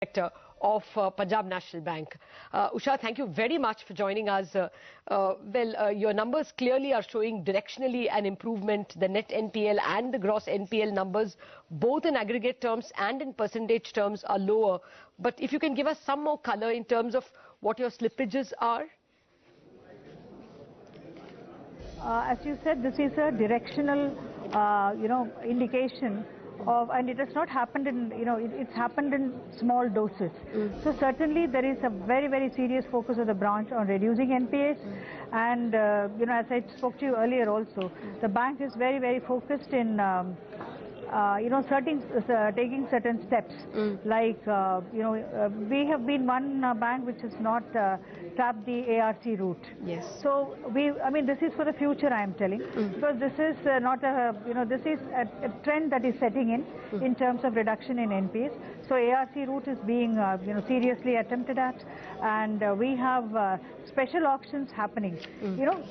Director of Punjab National Bank. Usha, thank you very much for joining us. Your numbers clearly are showing directionally an improvement. The net NPL and the gross NPL numbers, both in aggregate terms and in percentage terms, are lower. But if you can give us some more color in terms of what your slippages are. As you said, this is a directional, indication of, and it has not happened in, it's happened in small doses. So certainly there is a very, very serious focus of the branch on reducing NPAs. And, as I spoke to you earlier also, the bank is very, very focused in, taking certain steps. Like, we have been one bank which has not tapped the ARC route. Yes. So this is for the future, I am telling, because this is not a, this is a trend that is setting in terms of reduction in NPAs. So ARC route is being, seriously attempted at, and we have special auctions happening.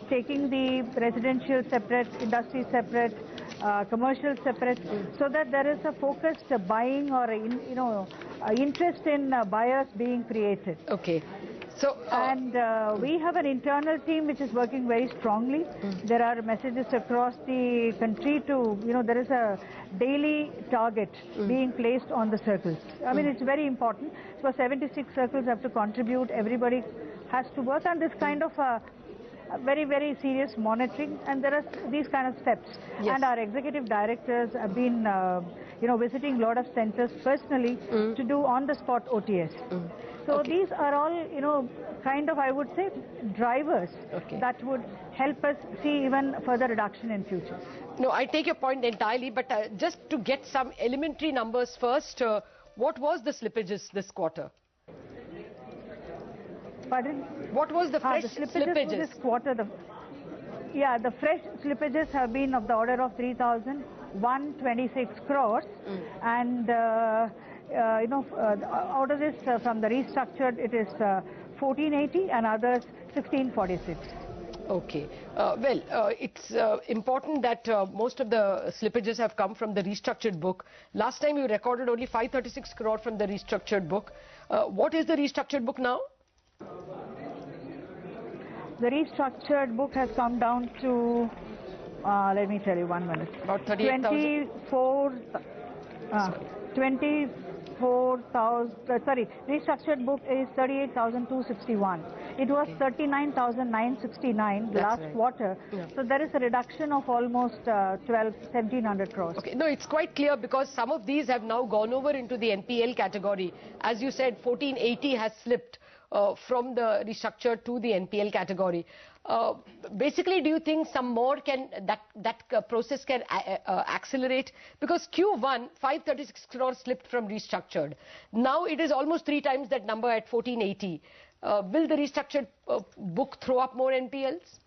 Taking the residential separate, industry separate, commercial separate, so that there is a focused buying or interest in buyers being created. Okay. So, and we have an internal team which is working very strongly. There are messages across the country to, there is a daily target being placed on the circles. I mean, it's very important. So 76 circles have to contribute. Everybody has to work on this kind of very, very serious monitoring, and there are these kind of steps. Yes. And our executive directors have been, visiting a lot of centers personally to do on-the-spot OTS. So these are all, kind of, I would say, drivers that would help us see even further reduction in future. No, I take your point entirely, but just to get some elementary numbers first, what was the slippages this quarter? Pardon? What was the fresh slippages? For this quarter, the fresh slippages have been of the order of 3,126 crores, and out of this, from the restructured, it is 1480, and others 1646. Okay. It's important that most of the slippages have come from the restructured book. Last time you recorded only 536 crore from the restructured book. What is the restructured book now? The restructured book has come down to, let me tell you, 1 minute. About 38,000? 24,000, restructured book is 38,261. It was 39,969 last quarter. Yeah. So there is a reduction of almost 1,700 crores. Okay, no, it's quite clear because some of these have now gone over into the NPL category. As you said, 1480 has slipped from the restructured to the NPL category. Basically, do you think some more that process can accelerate? Because Q1, 536 crores slipped from restructured. Now it is almost 3 times that number at 1480. Will the restructured book throw up more NPLs?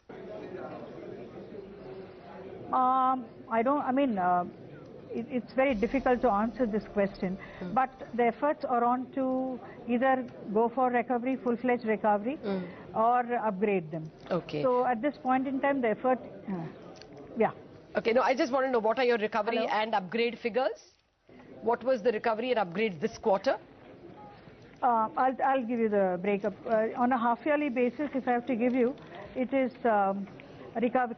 It's very difficult to answer this question, but the efforts are on to either go for recovery, full-fledged recovery, or upgrade them. Okay. So at this point in time, the effort, Okay, no, I just want to know, what are your recovery and upgrade figures? What was the recovery and upgrades this quarter? I'll give you the breakup. On a half-yearly basis, if I have to give you, it is...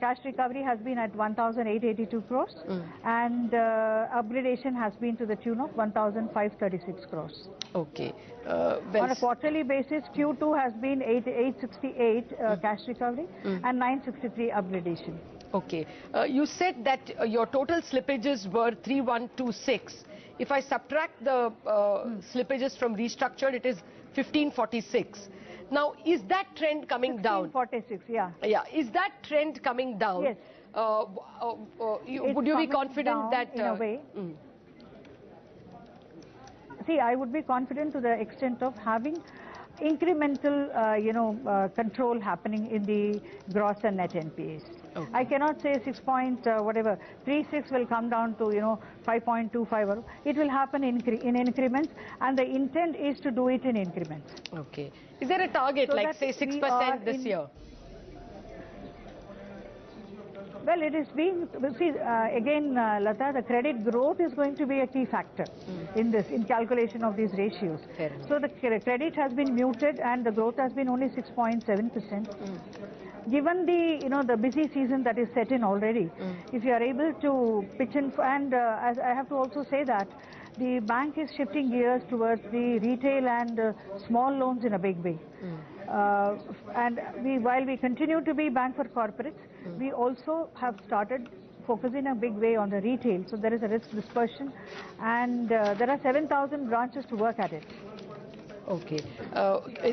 cash recovery has been at 1,882 crores, and upgradation has been to the tune of 1,536 crores. Okay. On a quarterly basis, Q2 has been 868 cash recovery and 963 upgradation. Okay. You said that your total slippages were 3,126. If I subtract the slippages from restructured, it is 1,546. Now, is that trend coming down? 1,546, yeah. Yeah, is that trend coming down? Yes. Would you be confident that... in a way. See, I would be confident to the extent of having incremental, control happening in the gross and net NPAs. Okay. I cannot say 36 will come down to 5.25. It will happen in increments, and the intent is to do it in increments. Okay. Is there a target, so like say 6% this year? Well, it is being, see, again, Lata, the credit growth is going to be a key factor in this, in calculation of these ratios. So the credit has been muted and the growth has been only 6.7%. Given the, the busy season that is set in already, if you are able to pitch in, and as I have to also say that the bank is shifting gears towards the retail and small loans in a big way. And while we continue to be bank for corporates, we also have started focusing a big way on the retail. So there is a risk dispersion, and there are 7,000 branches to work at it. Okay.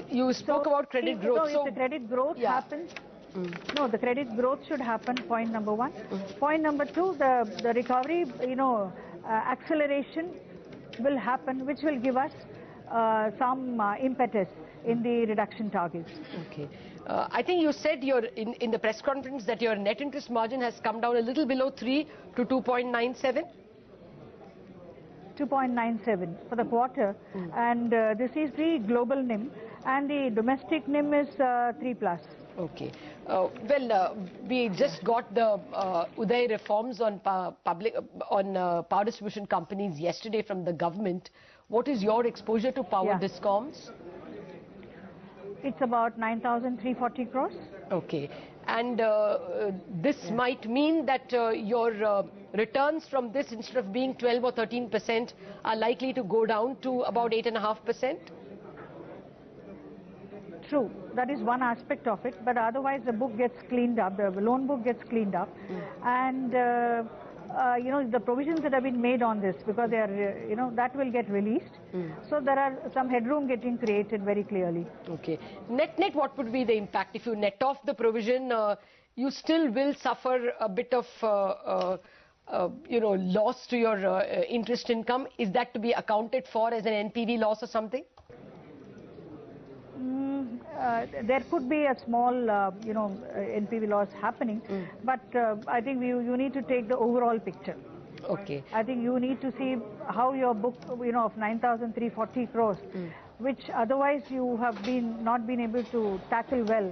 You spoke about credit growth. So if the credit growth happens, no, the credit growth should happen, point number one. Point number two, the recovery, acceleration will happen, which will give us some impetus in the reduction targets. Okay. I think you said in the press conference that your net interest margin has come down a little below 3 to 2.97? 2.97 for the quarter, and this is the global NIM, and the domestic NIM is 3 plus. Okay. We just got the Uday reforms on power distribution companies yesterday from the government. What is your exposure to power discoms? It's about 9,340 crores. Okay. And this might mean that your returns from this, instead of being 12 or 13%, are likely to go down to about 8.5%? True. That is one aspect of it. But otherwise, the book gets cleaned up. The loan book gets cleaned up. And, the provisions that have been made on this, because they are, that will get released. So there are some headroom getting created very clearly. Okay. Net, what would be the impact? If you net off the provision, you still will suffer a bit of, loss to your interest income. Is that to be accounted for as an NPV loss or something? There could be a small, NPV loss happening, but I think you need to take the overall picture. Okay. I think you need to see how your book, of 9,340 crores, which otherwise you have not been able to tackle well,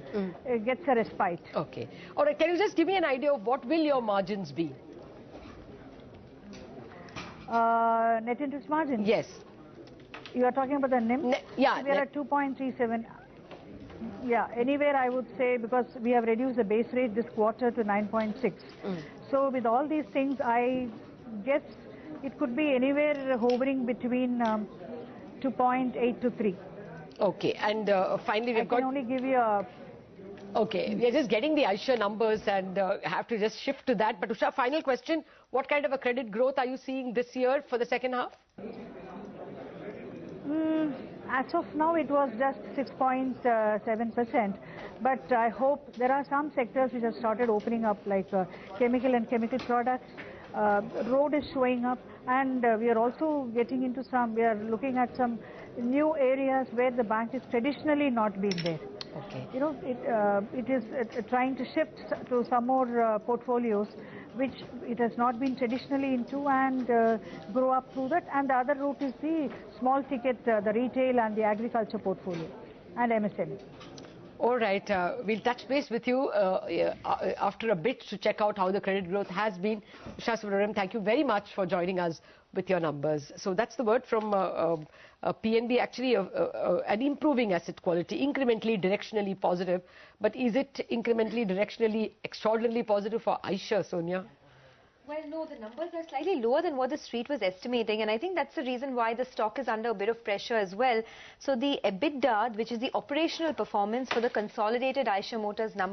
gets a respite. Okay. All right. Can you just give me an idea of what will your margins be? Net interest margin? Yes. You are talking about the NIM? Yeah. We are at 2.37. Yeah, anywhere I would say, because we have reduced the base rate this quarter to 9.6. So with all these things, I guess it could be anywhere hovering between 2.8 to 3. Okay, and finally we've got... I can only give you a... Okay, we are just getting the Usha numbers and have to just shift to that. But Usha, final question, what kind of a credit growth are you seeing this year for the second half? As of now, it was just 6.7%, but I hope there are some sectors which have started opening up, like chemical and chemical products. Road is showing up, and we are also getting into we are looking at some new areas where the bank is traditionally not been there. Okay. It is trying to shift to some more portfolios which it has not been traditionally into, and grow up through that. And the other route is the small ticket, the retail and the agriculture portfolio, and MSME. All right, we'll touch base with you after a bit to check out how the credit growth has been. Usha Subramanian, thank you very much for joining us with your numbers. So that's the word from PNB, actually an improving asset quality, incrementally, directionally positive. But is it incrementally, directionally, extraordinarily positive for Usha, Sonia? Well, no, the numbers are slightly lower than what the street was estimating, and I think that's the reason why the stock is under a bit of pressure as well. So the EBITDA, which is the operational performance for the consolidated Usha Motors number,